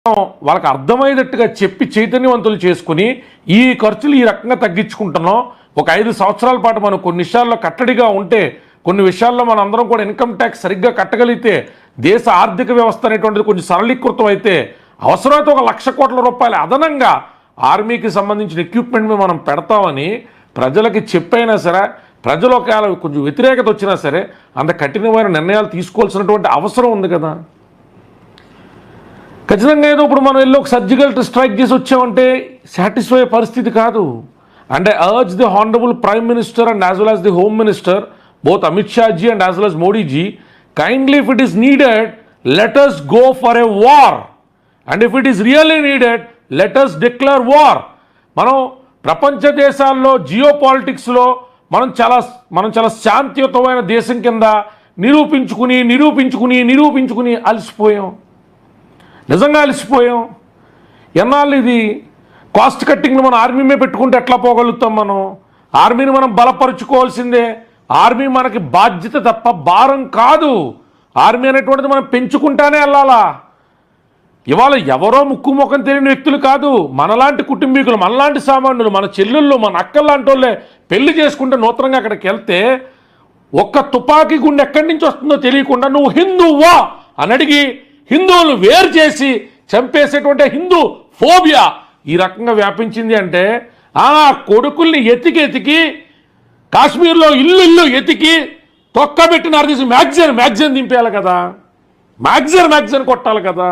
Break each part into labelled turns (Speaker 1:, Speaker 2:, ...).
Speaker 1: వాళ్ళకి అర్థమయ్యేటట్టుగా చెప్పి చైతన్యవంతులు చేసుకుని ఈ ఖర్చులు ఈ రకంగా తగ్గించుకుంటున్నాం. ఒక 5 సంవత్సరాల పాటు మనం కొన్ని విషయాల్లో కట్టడిగా ఉంటే, కొన్ని విషయాల్లో మనం అందరం కూడా ఇన్కమ్ ట్యాక్స్ సరిగ్గా కట్టగలిగితే, దేశ ఆర్థిక వ్యవస్థ అనేటువంటిది కొంచెం సరళీకృతం అయితే, అవసరమైతే ఒక 1,00,000 కోట్ల రూపాయలు అదనంగా ఆర్మీకి సంబంధించిన ఎక్విప్మెంట్ మీద మనం పెడతామని ప్రజలకి చెప్పైనా సరే, ప్రజలు ఒకవేళ కొంచెం వ్యతిరేకత వచ్చినా సరే అంత కఠినమైన నిర్ణయాలు తీసుకోవాల్సినటువంటి అవసరం ఉంది కదా. ఖచ్చితంగా ఏదో ఇప్పుడు మనం వెళ్ళి ఒక సర్జికల్ స్ట్రైక్ చేసి వచ్చామంటే సాటిస్ఫై అయ్యే పరిస్థితి కాదు. And I urge the honourable prime minister and as well as the home minister, both Amit Shah ji and as well as Modi ji, kindly if it is needed, let us go for a war. And if it is really needed, let us declare war. మనం ప్రపంచ దేశాల్లో జియో పాలిటిక్స్లో మనం చాలా శాంతియుతమైన దేశం కింద నిరూపించుకుని అలసిపోయాం. నిజంగా అలసిపోయాం. ఎన్నాళ్ళు ఇది కాస్ట్ కట్టింగ్ని మన ఆర్మీ మీద పెట్టుకుంటే ఎట్లా పోగలుగుతాం? మనం ఆర్మీని మనం బలపరుచుకోవాల్సిందే. ఆర్మీ మనకి బాధ్యత తప్ప భారం కాదు. ఆర్మీ అనేటువంటిది మనం పెంచుకుంటానే వెళ్ళాలా. ఇవాళ ఎవరో ముక్కు ముఖం తెలియని వ్యక్తులు కాదు, మనలాంటి కుటుంబీకులు, మనలాంటి సామాన్యులు, మన చెల్లెళ్ళు, మన అక్కల్లాంటి వాళ్ళే పెళ్లి చేసుకుంటే నూతనంగా అక్కడికి వెళ్తే ఒక్క తుపాకీ గుండె ఎక్కడి నుంచి వస్తుందో తెలియకుండా నువ్వు హిందువా అని అడిగి హిందువులు వేరు చేసి చంపేసేటువంటి హిందూ ఫోబియా ఈ రకంగా వ్యాపించింది అంటే ఆ కొడుకుల్ని ఎతికి కాశ్మీర్లో ఇల్లు ఎతికి తొక్కబెట్టిన తీసి మ్యాగ్జిన్ దింపేయాలి కదా, మ్యాగ్జిన్ కొట్టాలి కదా.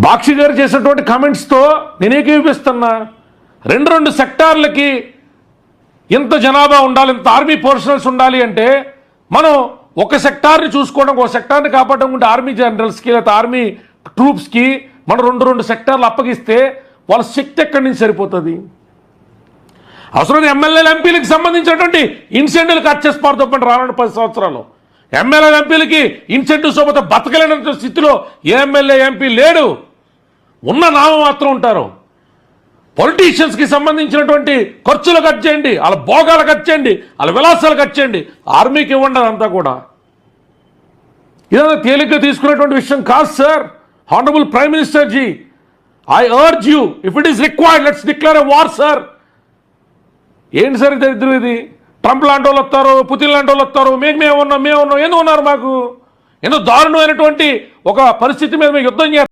Speaker 1: బాక్షి గారు చేసినటువంటి కామెంట్స్తో నేనే ఏకీపిస్తున్నా. రెండు సెక్టార్లకి ఇంత జనాభా ఉండాలి, ఇంత ఆర్మీ పర్సనల్స్ ఉండాలి అంటే మనం ఒక సెక్టార్ని చూసుకోవడం, ఒక సెక్టార్ని కాపాడడం ఆర్మీ జనరల్స్కి లేదా ఆర్మీ ట్రూప్స్కి మనం రెండు సెక్టార్లు అప్పగిస్తే వాళ్ళ శక్తి ఎక్కడి నుంచి సరిపోతుంది? అవసరం ఎమ్మెల్యేలు ఎంపీలకు సంబంధించినటువంటి ఇన్సెంటివ్లు కట్ చేసి పారుతోపండి రానున్న 10 సంవత్సరాలు. ఎమ్మెల్యేలు ఎంపీలకి ఇన్సెంటివ్స్ పోతే బతకలేనంత స్థితిలో ఏ ఎమ్మెల్యే ఎంపీ లేడు. ఉన్న నామం మాత్రం ఉంటారు. పొలిటీషియన్స్కి సంబంధించినటువంటి ఖర్చులు కట్ చేయండి, వాళ్ళ భోగాలు కట్ చేయండి, వాళ్ళ విలాసాలు కట్ చేయండి, ఆర్మీకి ఇవ్వండి. అదంతా కూడా ఇదంతా తేలిగ్గా తీసుకునేటువంటి విషయం కాదు sir. Honourable prime minister ji, I urge you, if it is required let's declare a war sir. ఏంటి సార్ దరిద్రం ఇది? ట్రంప్ లాంటి వాళ్ళు వస్తారు, పుతిన్ లాంటి వాళ్ళు వస్తారు, మేమున్నాం ఎందుకు ఉన్నారు? మాకు ఎందుకు దారుణమైనటువంటి ఒక పరిస్థితి మీద మేము యుద్ధం చేస్తాం.